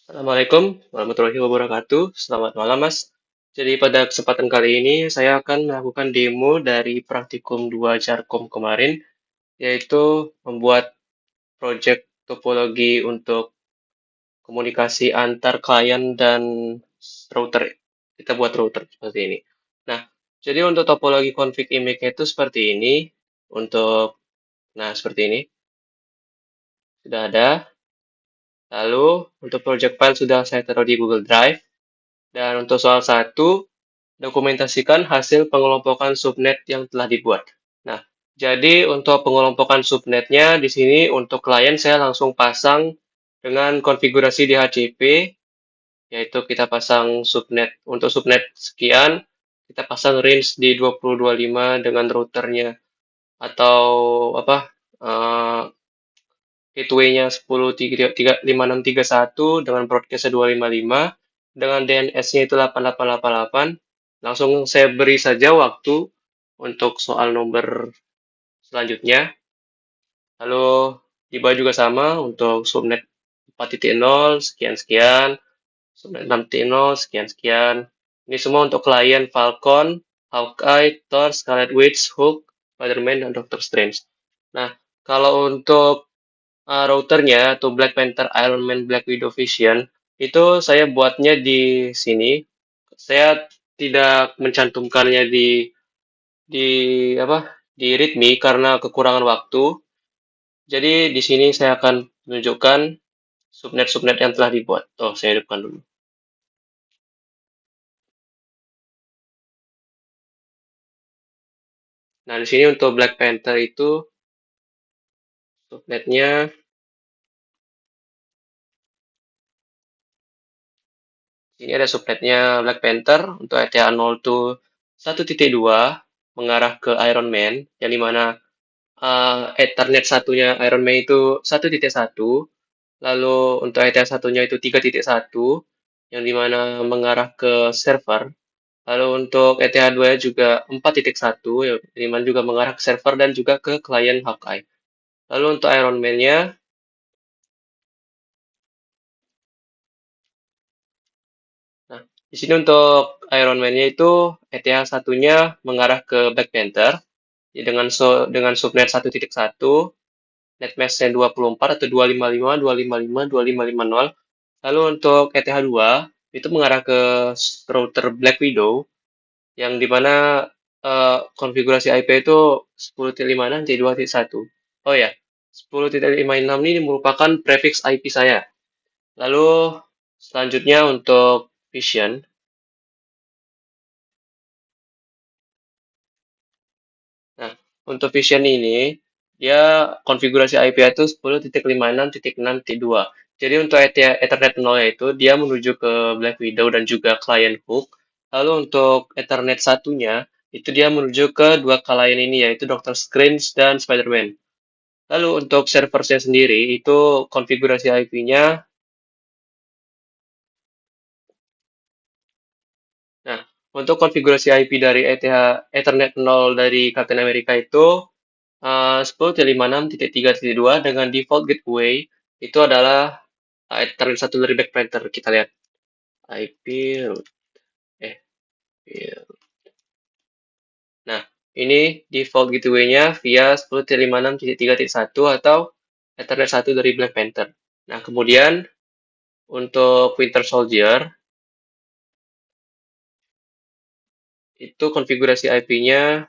Assalamualaikum warahmatullahi wabarakatuh. Selamat malam, Mas. Jadi pada kesempatan kali ini saya akan melakukan demo dari Praktikum 2 Jarkom kemarin, yaitu membuat proyek topologi untuk komunikasi antar klien dan router. Kita buat router seperti ini. Nah, jadi untuk topologi config image itu seperti ini. Seperti ini. Sudah ada. Lalu, untuk project file sudah saya taruh di Google Drive. Dan untuk soal satu, dokumentasikan hasil pengelompokan subnet yang telah dibuat. Nah, jadi untuk pengelompokan subnetnya di sini untuk klien saya langsung pasang dengan konfigurasi DHCP, yaitu kita pasang subnet untuk subnet sekian, kita pasang range di 2025 dengan routernya atau apa gateway-nya 10.5631 dengan broadcast 255 dengan DNS-nya itu 8888. Langsung saya beri saja waktu untuk soal nomor selanjutnya. Lalu di bawah juga sama untuk subnet 4.0 sekian-sekian, subnet 6.0 sekian-sekian. Ini semua untuk klien Falcon, Hawkeye, Thor, Scarlet Witch, Hulk, Spider-Man, dan Doctor Strange. Nah, kalau untuk routernya atau Black Panther, Iron Man, Black Widow, Vision itu saya buatnya di sini. Saya tidak mencantumkannya di apa di README karena kekurangan waktu. Jadi di sini saya akan menunjukkan subnet-subnet yang telah dibuat. Oh, saya hidupkan dulu. Nah, di sini untuk Black Panther itu subnetnya ini ada subnetnya Black Panther untuk ETA 0 to 1.2 mengarah ke Iron Man, yang dimana Ethernet satunya Iron Man itu 1.1, lalu untuk Ethernet satunya itu 3.1, yang dimana mengarah ke server. Lalu untuk ETH2 juga 4.1, yang dimana juga mengarah ke server dan juga ke klien Hawkeye. Lalu untuk Iron Man-nya, nah, di sini untuk Iron Man-nya itu ETH satunya mengarah ke Black Panther, dengan subnet 1.1, netmask-nya 24 atau 255, 255, 2550. Lalu untuk ETH2 itu mengarah ke router Black Widow yang dimana konfigurasi IP itu 10.56.2.1. Oh ya, 10.56 ini merupakan prefix IP saya. Lalu selanjutnya untuk Vision. Nah, untuk Vision ini dia konfigurasi IP itu 10.56.6.2. Jadi untuk Ethernet 0 itu dia menuju ke Black Widow dan juga klien Hook. Lalu untuk Ethernet satunya itu dia menuju ke dua klien ini yaitu Doctor Strange dan Spider-Man. Lalu untuk server-nya sendiri itu konfigurasi IP-nya. Nah, untuk konfigurasi IP dari Ethernet 0 dari Captain America itu 10.56.3.2 dengan default gateway itu adalah Ethernet satu dari Black Panther. Kita lihat IP root. Eh, iya. Nah, ini default gateway-nya via 10.56.3.1 atau Ethernet satu dari Black Panther. Nah, kemudian untuk Winter Soldier itu konfigurasi IP-nya.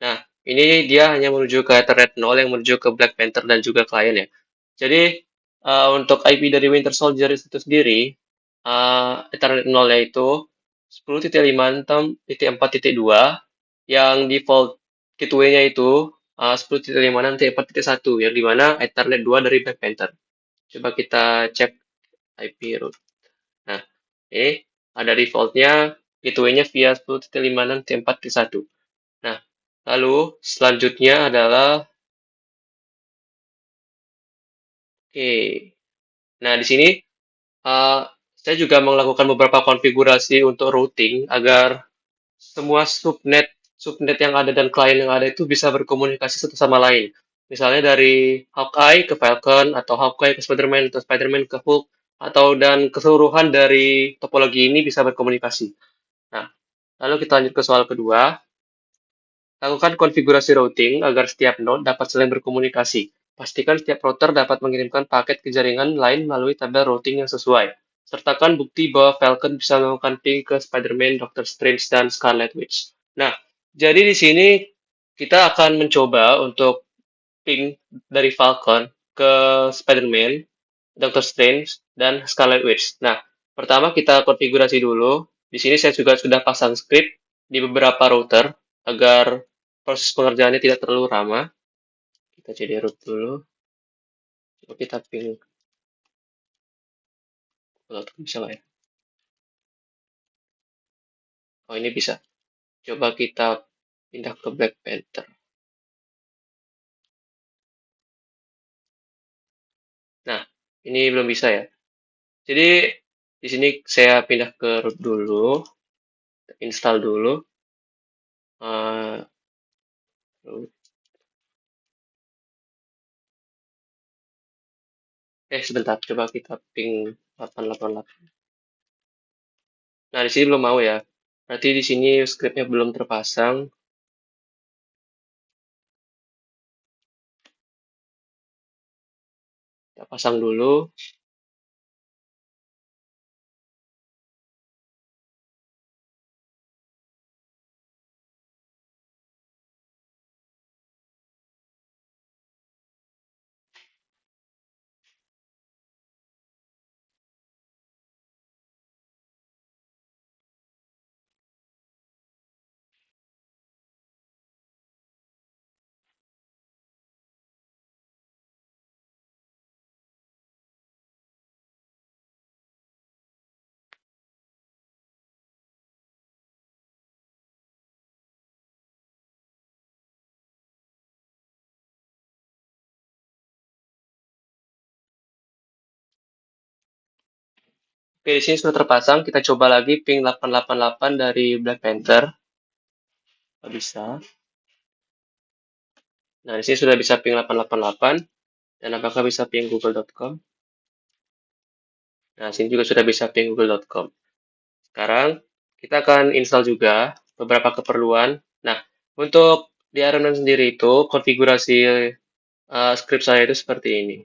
Nah, ini dia hanya menuju ke Ethernet 0 yang menuju ke Black Panther dan juga klien ya. Jadi, untuk IP dari Winter Soldier itu sendiri, Ethernet 0 yaitu 10.56.4.2 yang default gateway-nya itu 10.56.4.1 yang dimana Ethernet 2 dari Black Panther. Coba kita cek IP root. Nah, ini ada default-nya gateway-nya via 10.56.4.1. Nah, lalu selanjutnya adalah oke. Nah, di sini uh, saya juga melakukan beberapa konfigurasi untuk routing agar semua subnet yang ada dan klien yang ada itu bisa berkomunikasi satu sama lain. Misalnya dari Hawkeye ke Falcon, atau Hawkeye ke Spider-Man, atau Spider-Man ke Hulk, atau dan keseluruhan dari topologi ini bisa berkomunikasi. Nah, lalu kita lanjut ke soal kedua. Lakukan konfigurasi routing agar setiap node dapat saling berkomunikasi. Pastikan setiap router dapat mengirimkan paket ke jaringan lain melalui tabel routing yang sesuai. Sertakan bukti bahwa Falcon bisa melakukan ping ke Spider-Man, Doctor Strange, dan Scarlet Witch. Nah, jadi di sini kita akan mencoba untuk ping dari Falcon ke Spider-Man, Doctor Strange, dan Scarlet Witch. Nah, pertama kita konfigurasi dulu. Di sini saya juga sudah pasang script di beberapa router agar proses pengerjaannya tidak terlalu lama. Kita jadi root dulu. Coba kita ping. Bisa nggak ya? Oh, ini bisa. Coba kita pindah ke Black Panther. Nah, ini belum bisa ya. Jadi di sini saya pindah ke root dulu, install dulu. Uh, sebentar, coba kita ping 888. Nah, di sini belum mau ya. Berarti di sini scriptnya belum terpasang. Kita pasang dulu. Oke, di sini sudah terpasang. Kita coba lagi ping 888 dari Black Panther. Nggak bisa. Nah, di sini sudah bisa ping 888. Dan apakah bisa ping google.com? Nah, sini juga sudah bisa ping google.com. Sekarang, kita akan install juga beberapa keperluan. Nah, untuk di Iron Man sendiri itu, konfigurasi script saya itu seperti ini.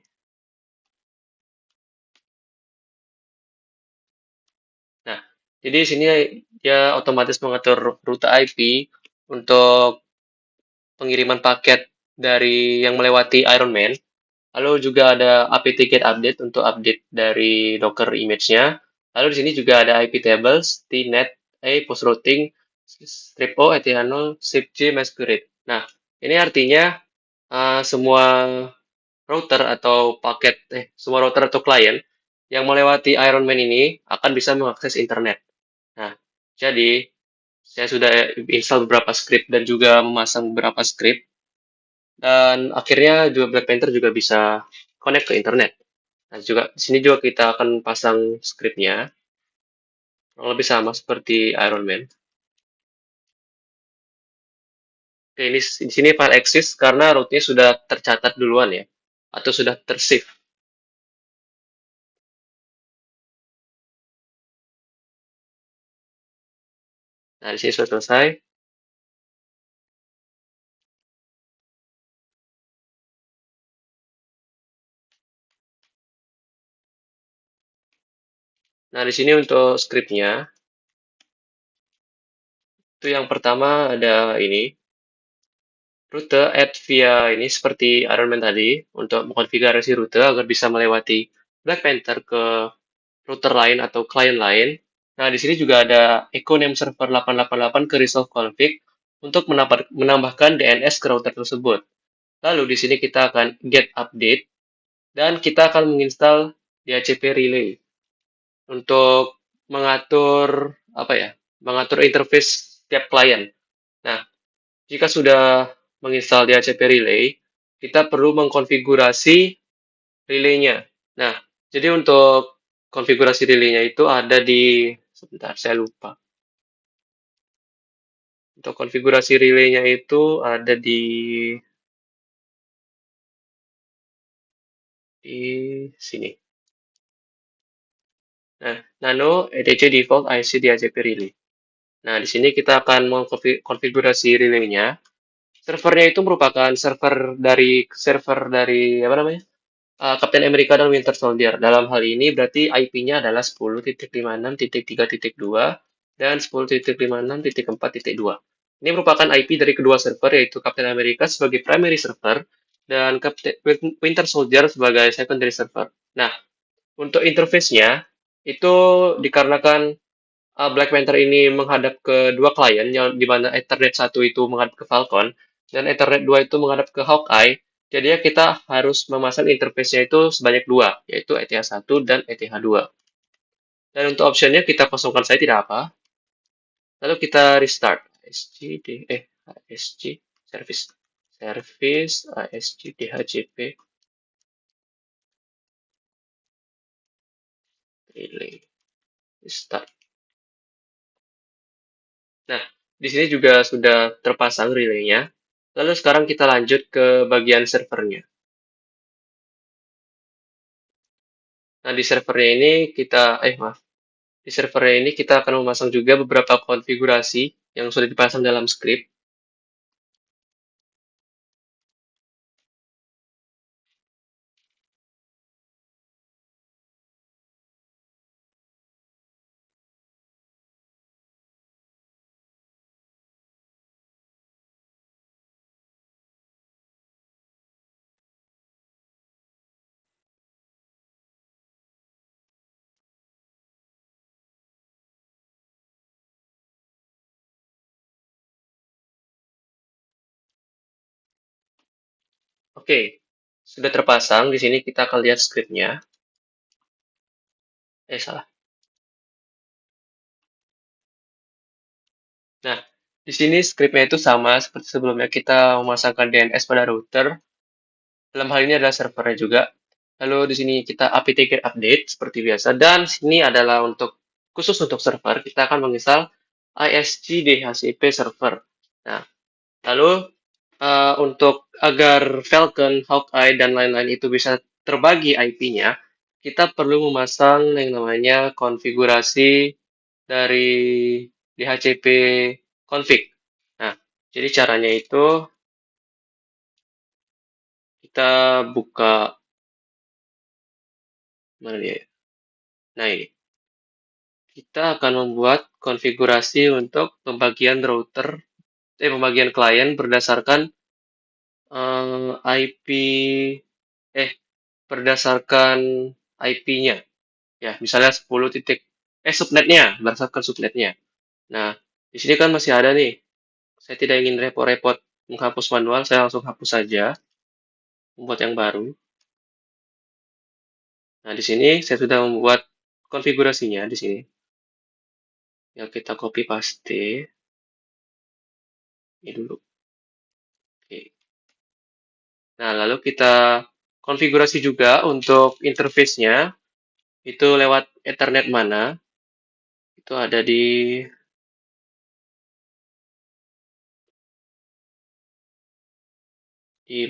Nah, jadi di sini dia otomatis mengatur rute IP untuk pengiriman paket dari yang melewati Iron Man. Lalu juga ada apt get update untuk update dari Docker image-nya. Lalu di sini juga ada IP tables, tnet, post routing, strip O, eth0, strip J, masquerade. Nah, ini artinya semua router atau paket, semua router atau klien yang melewati Iron Man ini akan bisa mengakses internet. Nah, jadi saya sudah install beberapa script dan juga memasang beberapa script dan akhirnya juga Black Panther juga bisa connect ke internet. Nah, juga di sini juga kita akan pasang scriptnya, kurang lebih sama seperti Iron Man. Oke, ini di sini file exist karena rootnya sudah tercatat duluan ya, atau sudah tersave. Nah, di sini sudah selesai. Nah, di sini untuk scriptnya, itu yang pertama ada ini, rute add via ini seperti Iron Man tadi, untuk mengkonfigurasi rute agar bisa melewati Black Panther ke router lain atau klien lain. Nah, di sini juga ada echo name server 888 ke resolve config untuk menambahkan DNS ke router tersebut. Lalu di sini kita akan get update dan kita akan menginstal DHCP relay untuk mengatur apa ya? Mengatur interface setiap klien. Nah, jika sudah menginstal DHCP relay, kita perlu mengkonfigurasi relaynya. Nah, jadi untuk konfigurasi relaynya itu ada di, sebentar, saya lupa. Untuk konfigurasi relaynya itu ada di di sini. Nah, nano etc default IC DHCP relay. Nah, di sini kita akan mengkonfigurasi relaynya. Servernya itu merupakan server dari apa namanya? Captain America dan Winter Soldier. Dalam hal ini berarti IP-nya adalah 10.56.3.2 dan 10.56.4.2. Ini merupakan IP dari kedua server, yaitu Captain America sebagai primary server dan Captain Winter Soldier sebagai secondary server. Nah, untuk interface-nya itu dikarenakan Black Panther ini menghadap ke dua klien, yang di mana Ethernet 1 itu menghadap ke Falcon, dan Ethernet 2 itu menghadap ke Hawkeye. Jadinya kita harus memasang interface-nya itu sebanyak dua, yaitu ETH1 dan ETH2. Dan untuk optionnya kita kosongkan saja tidak apa. Lalu kita restart. ASG service. Service ASG DHCP relay. Restart. Nah, di sini juga sudah terpasang relaynya. Lalu sekarang kita lanjut ke bagian servernya. Nah, di servernya ini kita akan memasang juga beberapa konfigurasi yang sudah dipasang dalam script. Oke, sudah terpasang. Di sini kita akan lihat scriptnya. Salah. Nah, di sini scriptnya itu sama seperti sebelumnya kita memasangkan DNS pada router. Dalam hal ini adalah servernya juga. Lalu di sini kita apt-get update seperti biasa. Dan sini adalah khusus untuk server, kita akan menginstal ISG DHCP server. Nah, lalu untuk agar Falcon, Hawkeye, dan lain-lain itu bisa terbagi IP-nya, kita perlu memasang yang namanya konfigurasi dari DHCP config. Nah, jadi caranya itu kita buka mana dia? Nah, ini. Kita akan membuat konfigurasi untuk pembagian klien berdasarkan IP berdasarkan IP-nya. Ya, misalnya 10 titik subnetnya, berdasarkan subnetnya. Nah, di sini kan masih ada nih. Saya tidak ingin repot-repot menghapus manual, saya langsung hapus saja, membuat yang baru. Nah, di sini saya sudah membuat konfigurasinya di sini. Ya, kita copy paste. Ini dulu. Oke. Nah, lalu kita konfigurasi juga untuk interface-nya. Itu lewat Ethernet mana. Itu ada di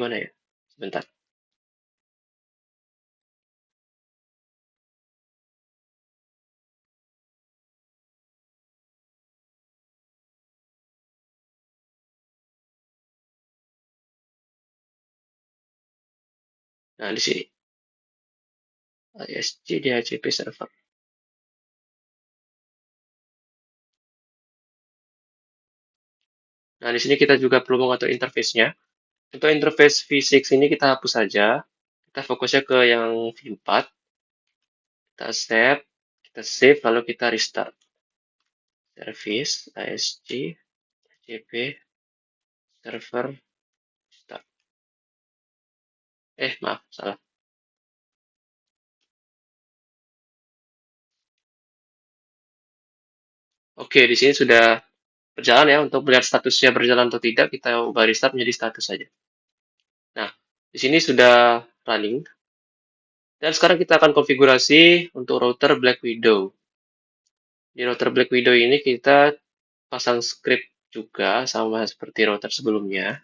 mana ya? Sebentar. Nah, di sini. ISG DHCP server. Nah, di sini kita juga perlu mengatur interface-nya. Untuk interface V6 ini kita hapus saja. Kita fokusnya ke yang V4. Kita save, lalu kita restart. Service, ISG, DHCP, server, start. Maaf, salah. Oke, di sini sudah berjalan ya. Untuk melihat statusnya berjalan atau tidak, kita ubah restart menjadi status saja. Nah, di sini sudah running. Dan sekarang kita akan konfigurasi untuk router Black Widow. Di router Black Widow ini kita pasang script juga sama seperti router sebelumnya.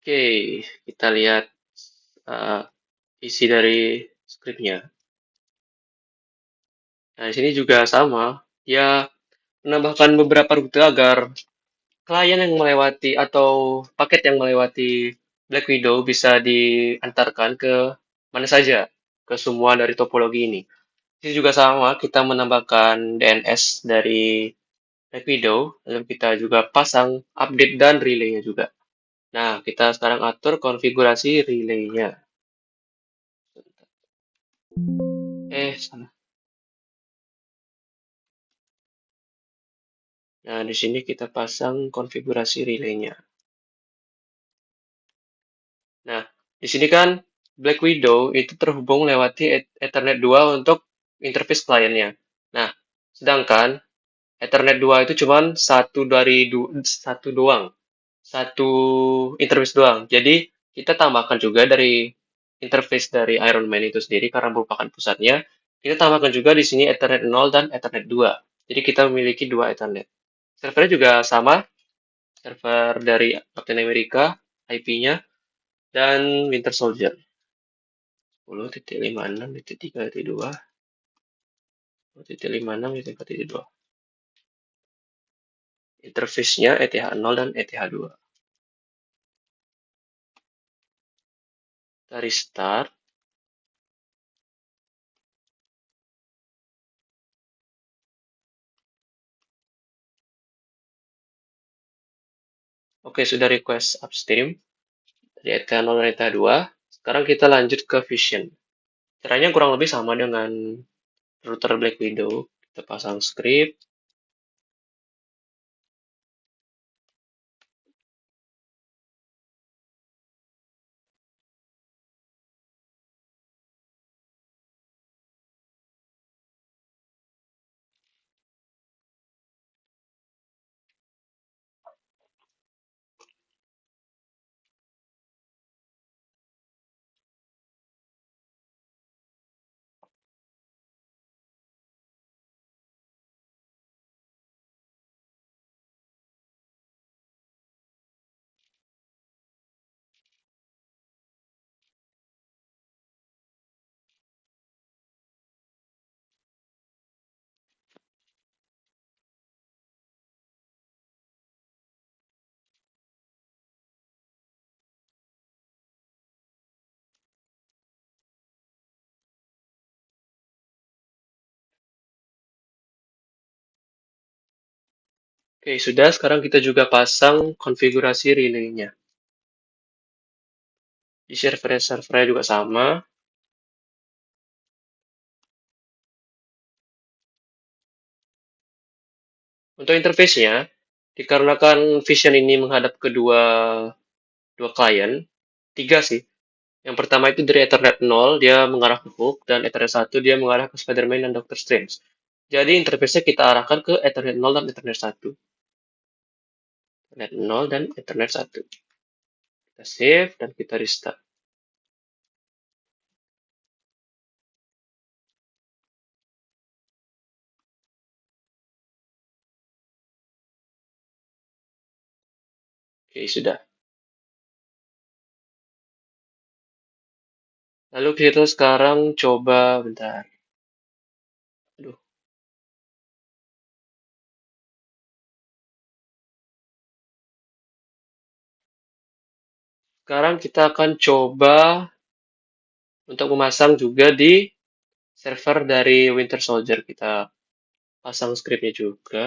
Oke, kita lihat uh, isi dari skripnya. Nah, di sini juga sama. Dia menambahkan beberapa rute agar klien yang melewati atau paket yang melewati Black Widow bisa diantarkan ke mana saja, ke semua dari topologi ini. Ini juga sama, kita menambahkan DNS dari Black Widow, lalu kita juga pasang update dan relay-nya juga. Nah, kita sekarang atur konfigurasi relay-nya. Salah. Nah, di sini kita pasang konfigurasi relay-nya. Nah, di sini kan Black Widow itu terhubung lewati Ethernet 2 untuk interface kliennya. Nah, sedangkan Ethernet 2 itu cuma satu doang, satu interface doang. Jadi, kita tambahkan juga dari interface dari Iron Man itu sendiri karena merupakan pusatnya. Kita tambahkan juga di sini Ethernet 0 dan Ethernet 2. Jadi, kita memiliki dua Ethernet. Servernya juga sama, server dari Captain America, IP-nya, dan Winter Soldier. 10.56.3.2, 10.56.4.2. Interface-nya ETH0 dan ETH2. Kita restart. Oke, sudah request upstream dari ETH0 dan ETH2. Sekarang kita lanjut ke Vision. Caranya kurang lebih sama dengan router Black Widow. Kita pasang script. Oke, sudah. Sekarang kita juga pasang konfigurasi relay-nya. Di server-servernya juga sama. Untuk interface-nya, dikarenakan Vision ini menghadap ke dua klien, tiga sih. Yang pertama itu dari Ethernet 0, dia mengarah ke Hulk, dan Ethernet 1 dia mengarah ke Spider-Man dan Doctor Strange. Jadi interface-nya kita arahkan ke Ethernet 0 dan Ethernet 1. Ethernet 0 dan Ethernet 1. Kita save dan kita restart. Oke, sudah. Lalu kita sekarang coba, bentar. Aduh. Sekarang kita akan coba untuk memasang juga di server dari Winter Soldier. Kita pasang scriptnya juga.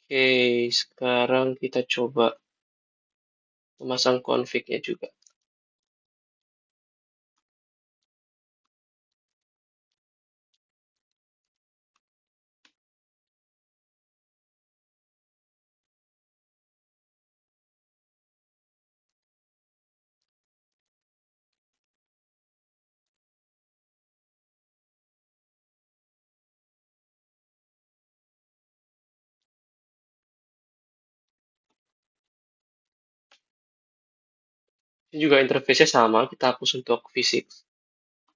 Oke, sekarang kita coba memasang config-nya juga. Ini juga interface-nya sama, kita hapus untuk fisik.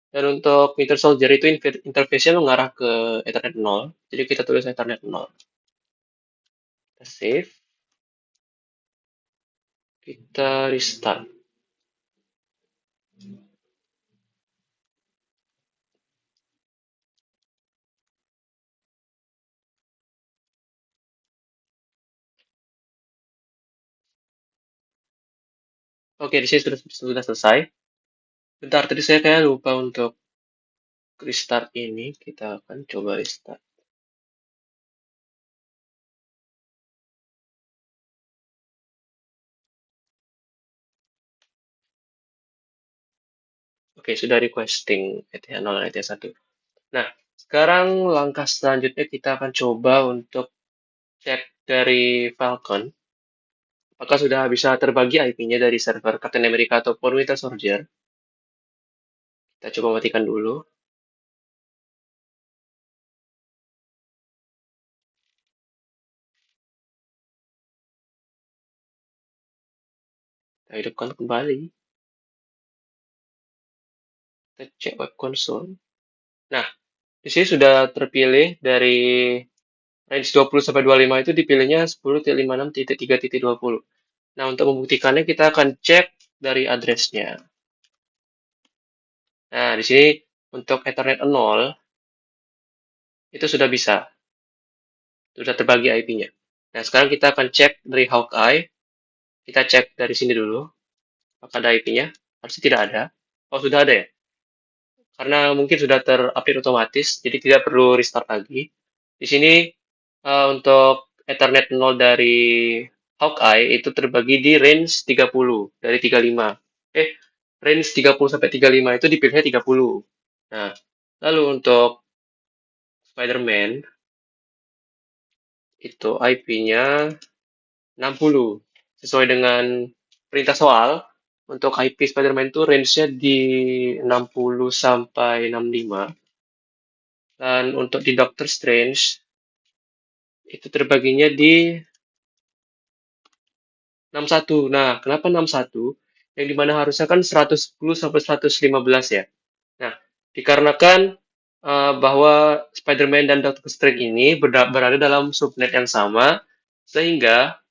Dan untuk Winter Soldier itu interface-nya mengarah ke Ethernet 0, jadi kita tulis Ethernet 0. Kita save, kita restart. Oke, di sini sudah selesai. Bentar, tadi saya kayak lupa untuk restart ini. Kita akan coba restart. Oke, sudah requesting ETH0 dan ETH1. Nah, sekarang langkah selanjutnya kita akan coba untuk cek dari Falcon. Apakah sudah bisa terbagi IP-nya dari server Captain America ataupun Winter Soldier? Kita coba matikan dulu. Kita hidupkan kembali. Kita cek web console. Nah, di sini sudah terpilih dari range 20 sampai 25 itu dipilihnya 10.56.3.20. Nah, untuk membuktikannya kita akan cek dari address-nya. Nah, di sini untuk Ethernet 0 itu sudah bisa, sudah terbagi IP-nya. Nah, sekarang kita akan cek dari Hawkeye. Kita cek dari sini dulu, apakah ada IP-nya. Harusnya tidak ada. Oh, sudah ada ya? Karena mungkin sudah terupdate otomatis, jadi tidak perlu restart lagi. Di sini untuk Ethernet 0 dari Hawkeye itu terbagi di range 30 dari 35. Range 30 sampai 35 itu dipilihnya 30. Nah, lalu untuk Spider-Man itu IP-nya 60. Sesuai dengan perintah soal, untuk IP Spider-Man itu range-nya di 60 sampai 65. Dan untuk di Doctor Strange itu terbaginya di 61. Nah, kenapa 61? Yang dimana harusnya kan 110 sampai 115 ya. Nah, dikarenakan bahwa Spider-Man dan Doctor Strange ini berada dalam subnet yang sama, sehingga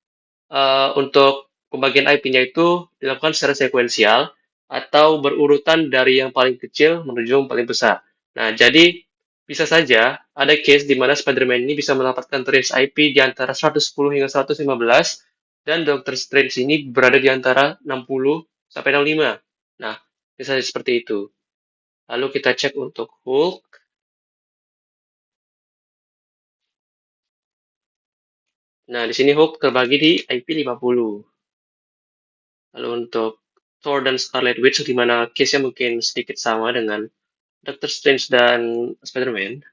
untuk pembagian IP-nya itu dilakukan secara sekuensial atau berurutan dari yang paling kecil menuju yang paling besar. Nah, jadi bisa saja ada case di mana Spider-Man ini bisa mendapatkan range IP di antara 110 hingga 115 dan Doctor Strange ini berada di antara 60 sampai 65. Nah, bisa seperti itu. Lalu kita cek untuk Hulk. Nah, di sini Hulk terbagi di IP 50. Lalu untuk Thor dan Scarlet Witch, di mana case-nya mungkin sedikit sama dengan Doctor Strange dan Spider-Man.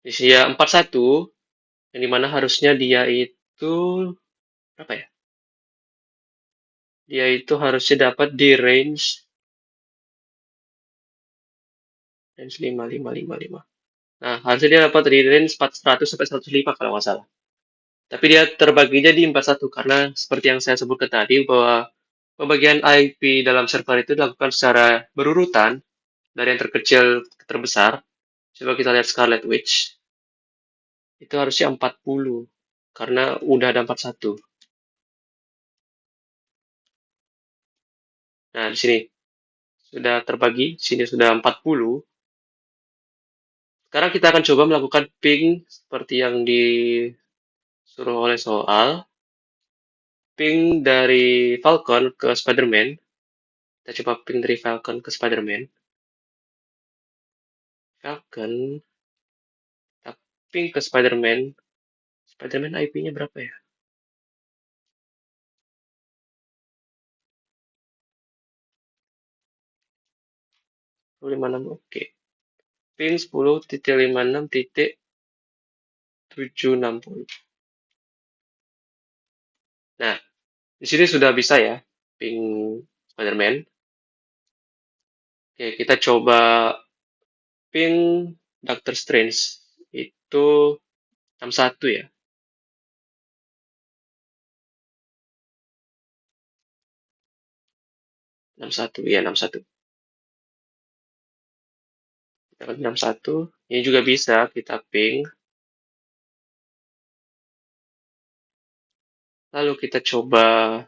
Di sini ya 41, yang dimana harusnya dia itu, apa ya? Dia itu harusnya dapat di range 5555. Nah, harusnya dia dapat di range 400 sampai 105 kalau nggak salah. Tapi dia terbaginya di 41 karena seperti yang saya sebutkan tadi bahwa pembagian IP dalam server itu dilakukan secara berurutan dari yang terkecil ke terbesar. Coba kita lihat Scarlet Witch. Itu harusnya 40 karena udah ada 41. Nah, di sini sudah terbagi, di sini sudah 40. Sekarang kita akan coba melakukan ping seperti yang disuruh oleh soal. Ping dari Falcon ke Spider-Man. Kita coba ping dari Falcon ke Spider-Man. Falcon, kita ping ke Spider-Man. Spider-Man IP-nya berapa ya? 56, oke. Ping 10.56.760. Nah, di sini sudah bisa ya, ping Spider-Man. Oke, kita coba ping Doctor Strange. Itu 61 ya. 61, ya 61. Kita 61. Ini juga bisa kita ping. Lalu kita coba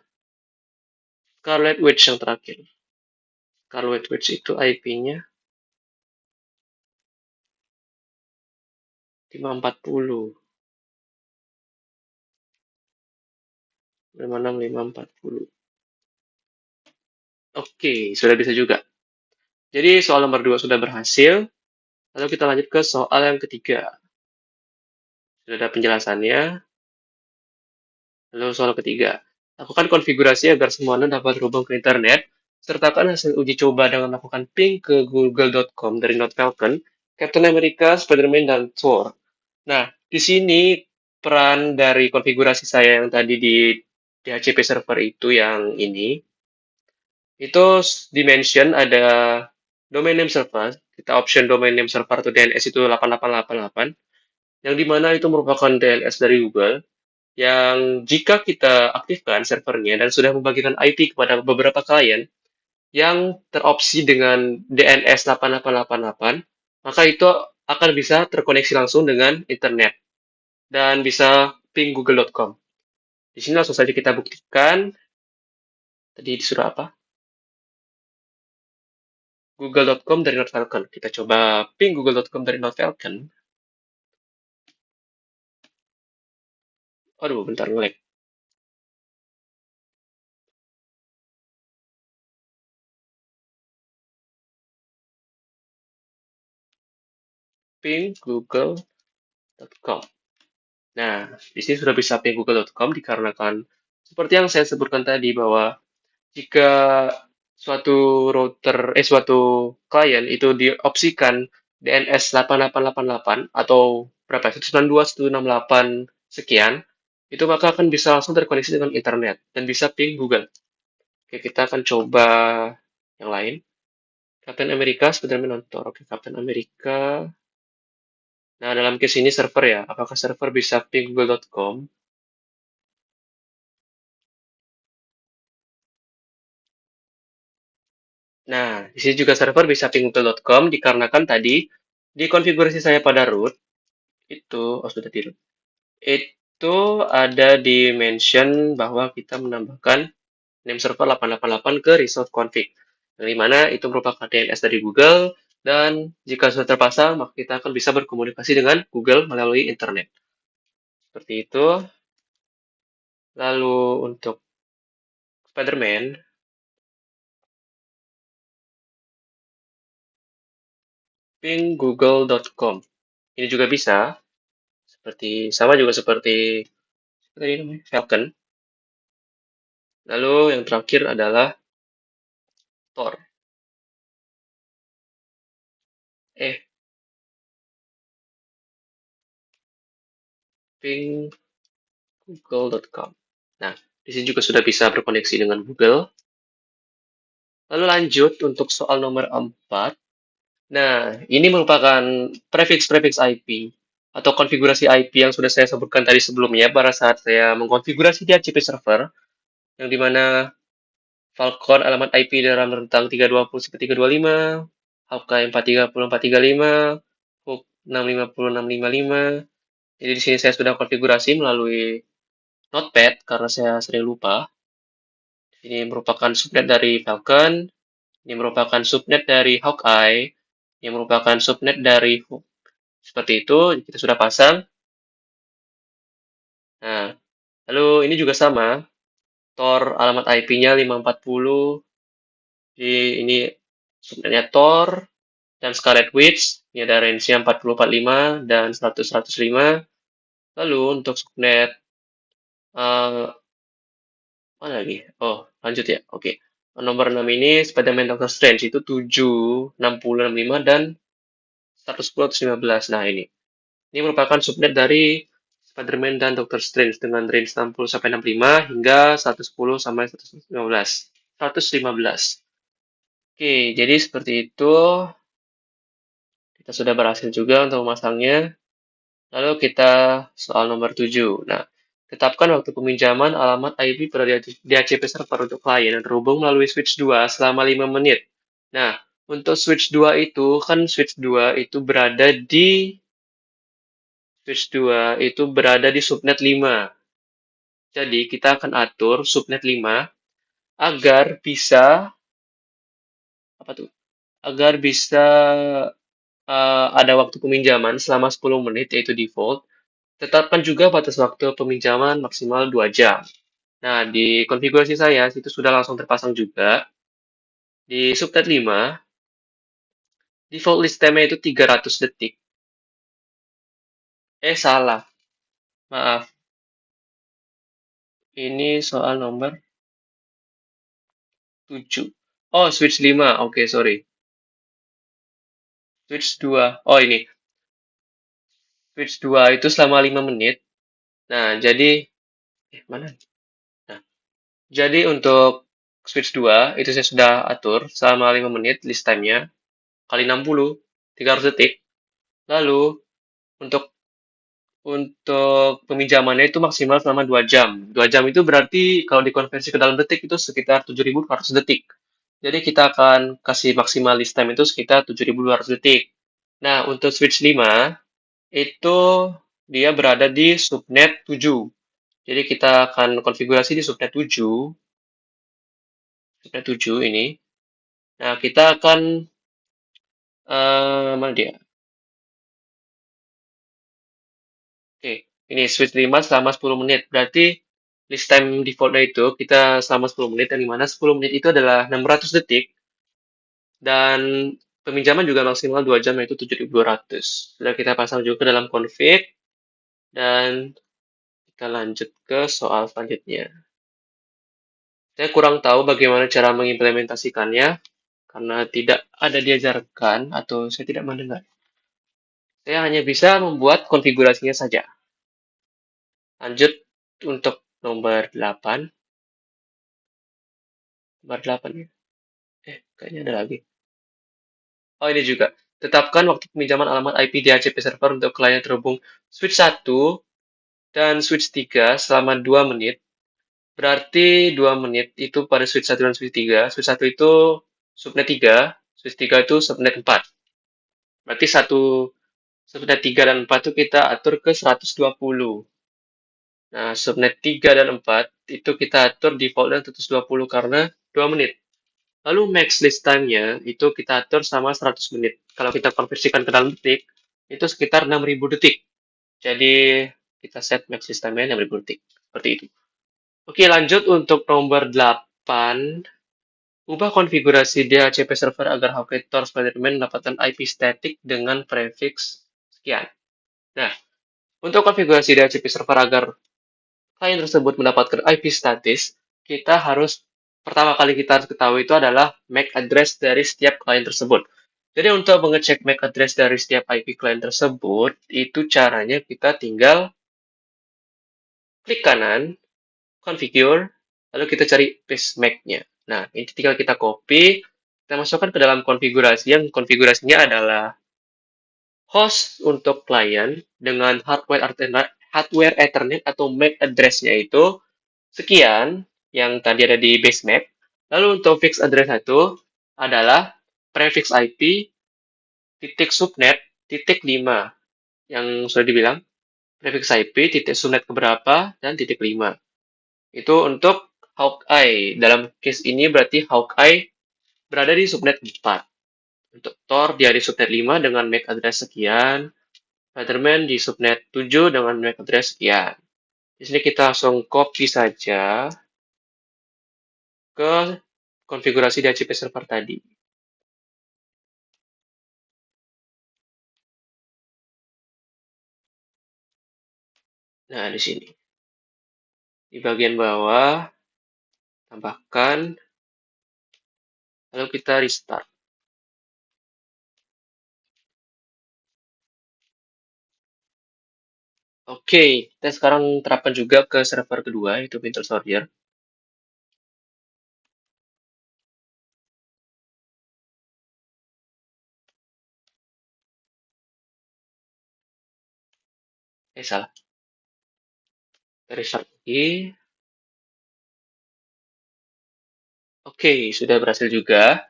Scarlet Witch yang terakhir. Scarlet Witch itu IP-nya 540. 56540. Oke, sudah bisa juga. Jadi soal nomor 2 sudah berhasil. Lalu kita lanjut ke soal yang ketiga. Sudah ada penjelasannya. Lalu soal ketiga. Lakukan konfigurasi agar semua anda dapat terhubung ke internet. Sertakan hasil uji coba dengan melakukan ping ke google.com dari Node Falcon, Captain America, Spider-Man, dan Thor. Nah, di sini peran dari konfigurasi saya yang tadi di DHCP server itu yang ini, itu dimension ada domain name server, kita option domain name server atau DNS itu 8888, yang dimana itu merupakan DNS dari Google, yang jika kita aktifkan servernya dan sudah membagikan IP kepada beberapa klien yang teropsi dengan DNS 8888, maka itu akan bisa terkoneksi langsung dengan internet dan bisa ping google.com. Di sini langsung saja kita buktikan. Tadi disuruh apa? Google.com dari NordFalcon. Kita coba ping google.com dari NordFalcon. Aduh, bentar nge-lag. Ping google.com. Nah, di sini sudah bisa ping google.com dikarenakan seperti yang saya sebutkan tadi bahwa jika suatu klien itu diopsikan DNS 8888 atau berapa? 192.168 sekian, itu maka akan bisa langsung terkoneksi dengan internet dan bisa ping Google. Oke, kita akan coba yang lain. Captain America, Spider-Man Thor. Oke, Captain America. Nah, dalam case ini server ya. Apakah server bisa ping google.com? Nah, di sini juga server bisa ping google.com dikarenakan tadi di konfigurasi saya pada root itu, oh sudah di root, itu ada di mention bahwa kita menambahkan name server 888 ke resource config, yang dimana itu merupakan DNS dari Google, dan jika sudah terpasang, maka kita akan bisa berkomunikasi dengan Google melalui internet. Seperti itu. Lalu untuk Spider-Man, ping google.com. Ini juga bisa, sama juga seperti tadi namanya Falcon. Lalu yang terakhir adalah Tor. Eh, ping google.com. Nah, di sini juga sudah bisa berkoneksi dengan Google. Lalu lanjut untuk soal nomor 4. Nah, ini merupakan prefix-prefix IP atau konfigurasi IP yang sudah saya sebutkan tadi sebelumnya pada saat saya mengkonfigurasi DHCP server, yang dimana Falcon alamat IP dalam rentang 320-325, Hawkeye 430-435, Hook 650-655. Jadi di sini saya sudah konfigurasi melalui Notepad karena saya sering lupa. Ini merupakan subnet dari Falcon, ini merupakan subnet dari Hawkeye, ini merupakan subnet dari Hook. Seperti itu, kita sudah pasang. Nah, lalu ini juga sama, Tor alamat IP-nya 540, ini subnetnya Tor, dan Scarlet Witch, ini ada range-nya 4045 dan 100-105. Lalu untuk subnet, mana lagi? Oh, lanjut ya. Oke. Nomor 6 ini Spider-Man Doctor Strange itu 7, 60, 65, dan 110, 115. Nah, ini. Ini merupakan subnet dari Spider-Man dan Doctor Strange dengan range 60 sampai 65 hingga 110 sampai 115. 115. Oke, jadi seperti itu. Kita sudah berhasil juga untuk memasangnya. Lalu kita soal nomor 7. Nah, Tetapkan waktu peminjaman alamat IP pada DHCP server untuk klien yang terhubung melalui switch 2 selama 5 menit. Nah, untuk switch 2 itu, kan switch 2 itu berada di subnet 5. Jadi, kita akan atur subnet 5 agar bisa apa tuh? Agar bisa ada waktu peminjaman selama 10 menit yaitu default. Tetapkan juga batas waktu peminjaman maksimal 2 jam. Nah, di konfigurasi saya itu sudah langsung terpasang juga. Di subnet 5, default list time-nya itu 300 detik. Salah. Maaf. Ini soal nomor 7. Oh, switch 5. Oke, sorry. Switch 2. Oh, ini. Switch 2 itu selama 5 menit. Nah, jadi mana? Nah, jadi untuk switch 2 itu saya sudah atur selama 5 menit list time-nya kali 60, 300 detik. Lalu untuk peminjamannya itu maksimal selama 2 jam. 2 jam itu berarti kalau dikonversi ke dalam detik itu sekitar 7.200 detik. Jadi kita akan kasih maksimal list time itu sekitar 7.200 detik. Nah, untuk switch 5 itu dia berada di subnet 7. Jadi kita akan konfigurasi di subnet 7 ini. Nah, kita akan mana dia? Oke, ini switch 5 selama 10 menit. Berarti list time defaultnya itu kita selama 10 menit, yang dimana 10 menit itu adalah 600 detik, dan peminjaman juga maksimal 2 jam, yaitu 7.200. Sudah kita pasang juga ke dalam config, dan kita lanjut ke soal selanjutnya. Saya kurang tahu bagaimana cara mengimplementasikannya, karena tidak ada diajarkan atau saya tidak mendengar. Saya hanya bisa membuat konfigurasinya saja. Lanjut untuk nomor 8. Nomor 8 ya. Kayaknya ada lagi. Oh, ini juga. Tetapkan waktu peminjaman alamat IP DHCP server untuk klien terhubung switch 1 dan switch 3 selama 2 menit. Berarti 2 menit itu pada switch 1 dan switch 3. Switch 1 itu subnet 3, switch 3 itu subnet 4. Berarti subnet 3 dan 4 itu kita atur ke 120. Nah, subnet 3 dan 4 itu kita atur defaultnya 120 karena 2 menit. Lalu max list time-nya itu kita atur sama 100 menit. Kalau kita konversikan ke dalam detik, itu sekitar 6.000 detik. Jadi, kita set max list time-nya 6.000 detik. Seperti itu. Oke, lanjut untuk nomor 8. Ubah konfigurasi DHCP server agar Hawktor Spider-Man mendapatkan IP static dengan prefix sekian. Nah, untuk konfigurasi DHCP server agar klien tersebut mendapatkan IP statis, pertama kali kita harus ketahui itu adalah MAC address dari setiap klien tersebut. Jadi untuk mengecek MAC address dari setiap IP klien tersebut, itu caranya kita tinggal klik kanan, configure, lalu kita cari paste MAC-nya. Nah, ini tinggal kita copy, kita masukkan ke dalam konfigurasi, yang konfigurasinya adalah host untuk klien dengan hardware Ethernet atau MAC address-nya itu sekian, yang tadi ada di base map. Lalu untuk fix address itu adalah prefix IP titik subnet titik 5 yang sudah dibilang, prefix IP titik subnet keberapa dan titik 5. Itu untuk Hawkeye. Dalam case ini berarti Hawkeye berada di subnet 4. Untuk Tor dia di subnet 5 dengan MAC address sekian. Spider-Man di subnet 7 dengan MAC address sekian. Di sini kita langsung copy saja ke konfigurasi DHCP server tadi. Nah, di sini. Di bagian bawah, tambahkan, lalu kita restart. Oke, kita sekarang terapkan juga ke server kedua, yaitu Winter Soldier. Salah. Restart lagi. Oke, sudah berhasil juga.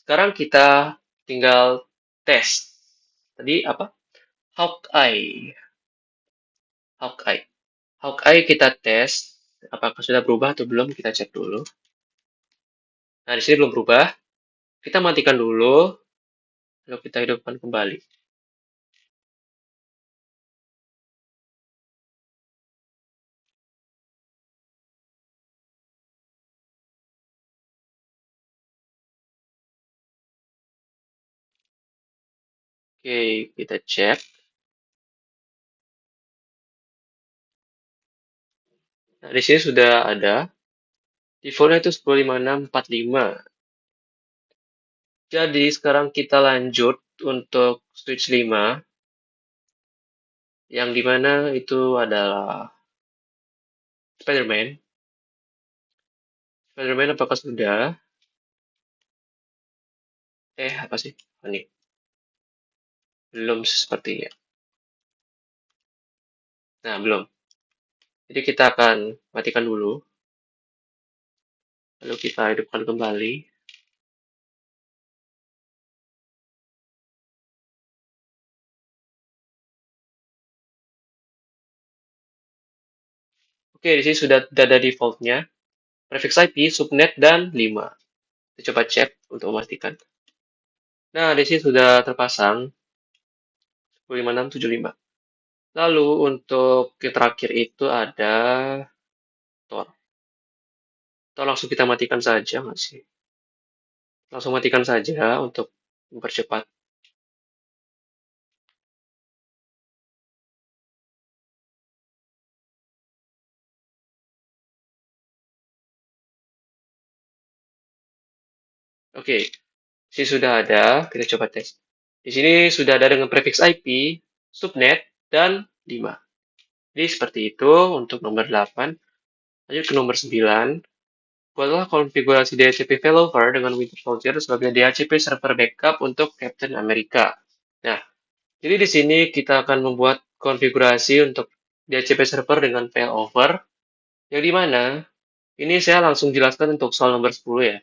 Sekarang kita tinggal tes. Tadi apa? Hawkeye. Hawkeye. Hawkeye kita tes. Apakah sudah berubah atau belum? Kita cek dulu. Nah, di sini belum berubah. Kita matikan dulu. Lalu kita hidupkan kembali. Oke, kita cek. Nah, di sini sudah ada. Defaultnya itu 105645. Jadi sekarang kita lanjut untuk switch 5. Yang dimana itu adalah Spider-Man. Spider-Man apakah sudah? Apa sih? Oh, ini. Belum sepertinya. Nah, belum. Jadi kita akan matikan dulu. Lalu kita hidupkan kembali. Oke, di sini sudah ada defaultnya. Prefix IP, subnet, dan 5. Kita coba cek untuk memastikan. Nah, di sini sudah terpasang 105675. Lalu untuk yang terakhir itu ada Tor. Atau langsung kita matikan saja nggak sih? Langsung matikan saja untuk mempercepat. Oke, di sini sudah ada. Kita coba tes. Di sini sudah ada dengan prefix IP, subnet, dan 5. Jadi seperti itu untuk nomor 8. Lanjut ke nomor 9. Buatlah konfigurasi DHCP failover dengan Winter Soldier sebagai DHCP server backup untuk Captain America. Nah, jadi di sini kita akan membuat konfigurasi untuk DHCP server dengan failover, yang dimana ini saya langsung jelaskan untuk soal nomor 10 ya.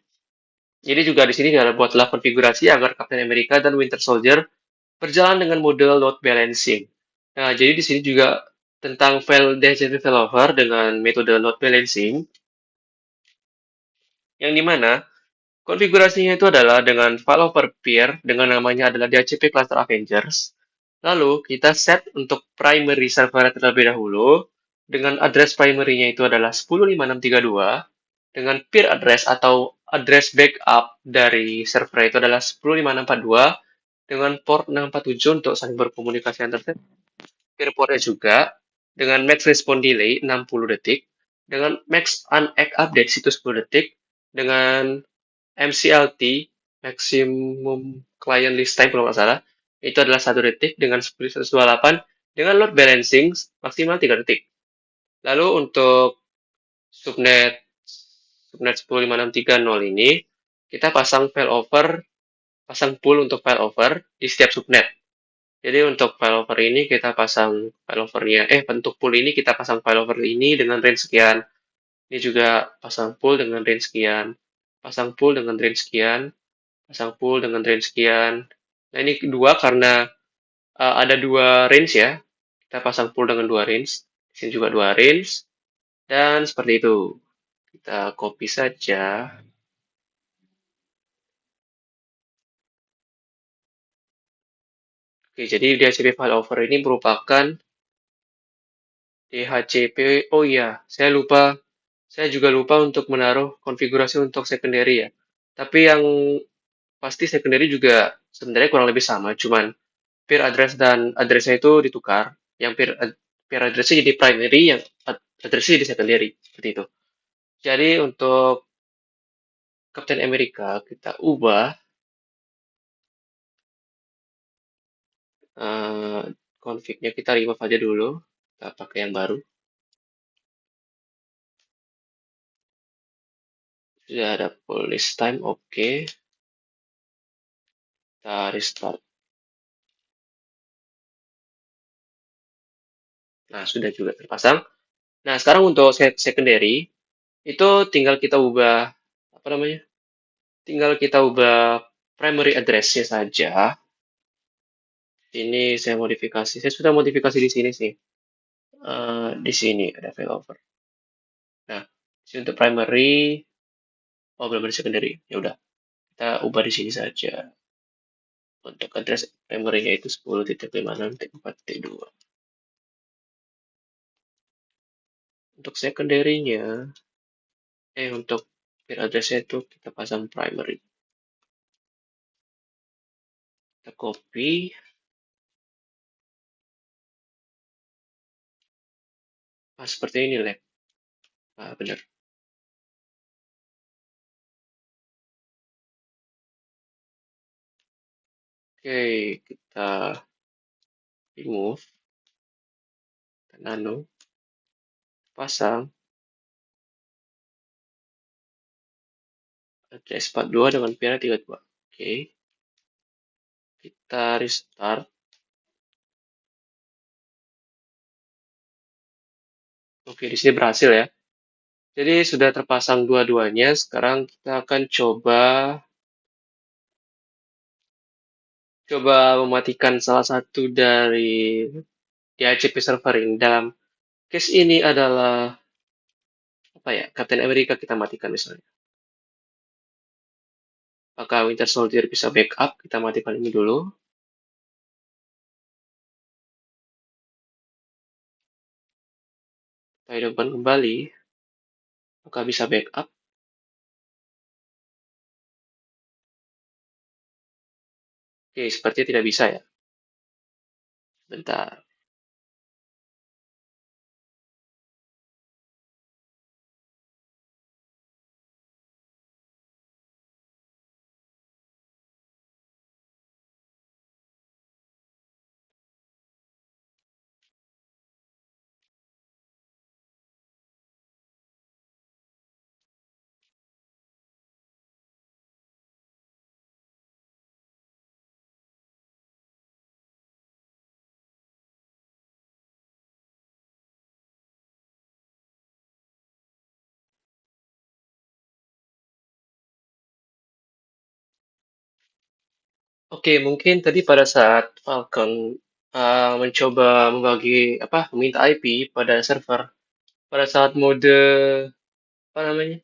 Jadi juga di sini ada buatlah konfigurasi agar Captain America dan Winter Soldier berjalan dengan model load balancing. Nah, jadi di sini juga tentang file DHCP failover dengan metode load balancing, yang dimana konfigurasinya itu adalah dengan failover peer dengan namanya adalah DHCP Cluster Avengers. Lalu kita set untuk primary server terlebih dahulu dengan address primary-nya itu adalah 105632 dengan peer address atau address backup dari server itu adalah 105642 dengan port 647 untuk saling berkomunikasi antar set. Peer portnya juga dengan max response delay 60 detik, dengan max unact update situs 10 detik, dengan MCLT, maximum client list time kalau nggak salah, itu adalah 1 detik dengan 128, dengan load balancing maksimal 3 detik. Lalu untuk subnet subnet 105630 ini, kita pasang failover, pasang pool untuk failover di setiap subnet. Jadi untuk failover ini kita pasang failovernya, untuk pool ini kita pasang failover ini dengan range sekian. Ini juga pasang pool dengan range sekian. Pasang pool dengan range sekian. Pasang pool dengan range sekian. Nah ini kedua karena ada 2 range ya. Kita pasang pool dengan 2 range. Di sini juga 2 range. Dan seperti itu. Kita copy saja. Oke, jadi DHCP failover ini merupakan DHCP. Oh iya, saya lupa. Saya juga lupa untuk menaruh konfigurasi untuk secondary ya. Tapi yang pasti secondary juga sebenarnya kurang lebih sama, cuman peer address dan addressnya itu ditukar. Yang peer addressnya jadi primary, yang addressnya jadi secondary, seperti itu. Jadi untuk Captain America kita ubah uh, config-nya, kita remove aja dulu, kita pakai yang baru. Sudah ada police time, oke. Kita restart. Nah, sudah juga terpasang. Nah, sekarang untuk secondary itu tinggal kita ubah apa namanya? Tinggal kita ubah primary address-nya saja. Ini saya modifikasi. Saya sudah modifikasi di sini sih. Di sini ada failover. Nah, di sini untuk primary, oh belum ada secondary. Ya udah, kita ubah di sini saja. Untuk address primary-nya itu 10.56.4.2. Untuk secondary-nya, untuk peer address-nya itu kita pasang primary. Kita copy. Seperti ini, Lek. Benar. Oke, kita remove. Nano. Pasang. Address 42 dengan peer 32. Oke. Kita restart. Oke, di sini berhasil ya. Jadi sudah terpasang dua-duanya. Sekarang kita akan coba mematikan salah satu dari DHCP server ini. Dalam case ini adalah apa ya? Captain America kita matikan misalnya. Apakah Winter Soldier bisa backup? Kita matikan ini dulu. Kita hidupkan kembali. Apakah bisa backup? Oke, sepertinya tidak bisa ya. Bentar. Oke, mungkin tadi pada saat Falcon mencoba meminta IP pada server, pada saat apa namanya?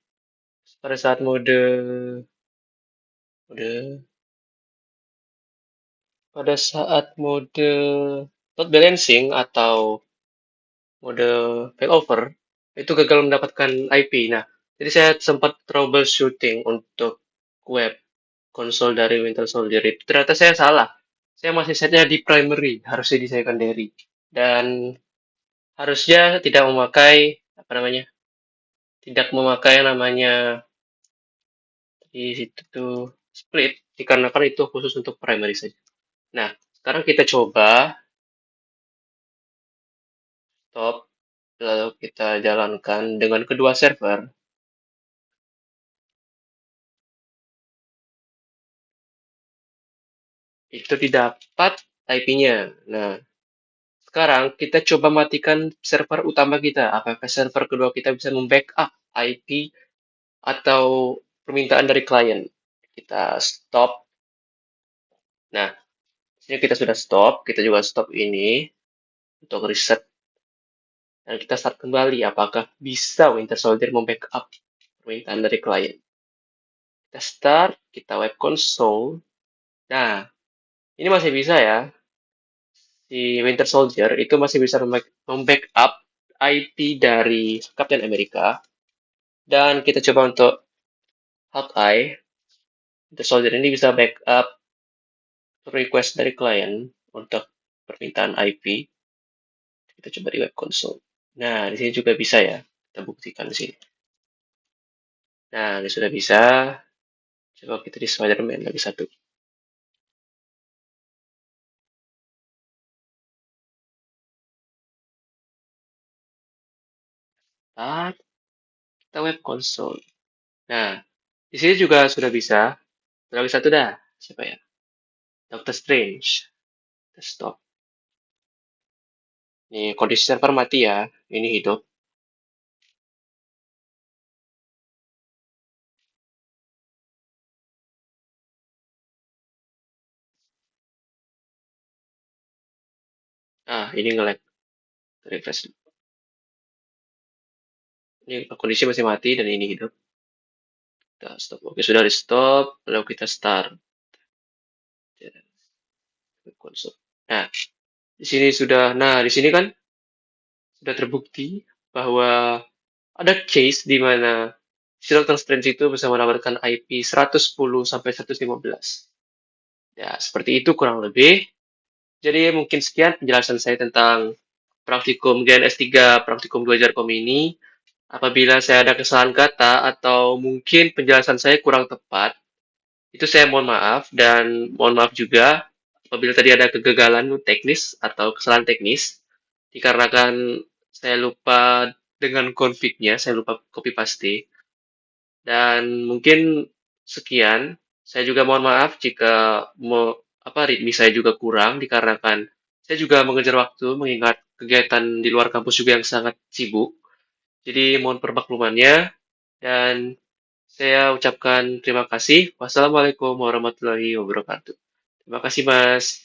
Pada saat mode, pada saat mode load balancing atau mode failover itu gagal mendapatkan IP. Nah, jadi saya sempat troubleshooting untuk web konsol dari Winter Soldier itu. Ternyata saya salah. Saya masih setnya di primary, harusnya di secondary. Dan harusnya tidak memakai apa namanya? Tidak memakai namanya di situ tuh split dikarenakan itu khusus untuk primary saja. Nah, sekarang kita coba stop lalu kita jalankan dengan kedua server. Itu didapat IP-nya. Nah, sekarang kita coba matikan server utama kita. Apakah server kedua kita bisa membackup IP atau permintaan dari klien? Kita stop. Nah, sini kita sudah stop. Kita juga stop ini untuk reset. Dan kita start kembali. Apakah bisa Winter Soldier membackup permintaan dari klien? Kita start. Kita web console. Nah, ini masih bisa ya. Si Winter Soldier itu masih bisa membackup IP dari Captain America. Dan kita coba untuk Hawkeye. Winter Soldier ini bisa backup request dari klien untuk permintaan IP. Kita coba di web console. Nah, di sini juga bisa ya. Kita buktikan di sini. Nah, ini sudah bisa. Coba kita di Spider-Man lagi satu. Start. Kita web console. Nah, di sini juga sudah bisa. Lagi satu dah. Siapa ya? Doctor Strange. Kita stop. Ini kondisi server mati ya. Ini hidup. ini nge-lag. Refresh dulu. Ini kondisi masih mati dan ini hidup. Kita stop. Oke, sudah di stop. Lalu kita start. Konsol. Nah, di sini kan sudah terbukti bahwa ada case di mana serial transparency itu bisa mendapatkan IP 110 sampai 115. Ya, seperti itu kurang lebih. Jadi mungkin sekian penjelasan saya tentang praktikum GNS 3, praktikum 2 Jarkom ini. Apabila saya ada kesalahan kata atau mungkin penjelasan saya kurang tepat, itu saya mohon maaf dan mohon maaf juga apabila tadi ada kegagalan teknis atau kesalahan teknis dikarenakan saya lupa dengan config-nya, saya lupa copy paste. Dan mungkin sekian. Saya juga mohon maaf jika readme saya juga kurang dikarenakan saya juga mengejar waktu mengingat kegiatan di luar kampus juga yang sangat sibuk. Jadi mohon permaklumannya dan saya ucapkan terima kasih. Wassalamualaikum warahmatullahi wabarakatuh. Terima kasih, Mas.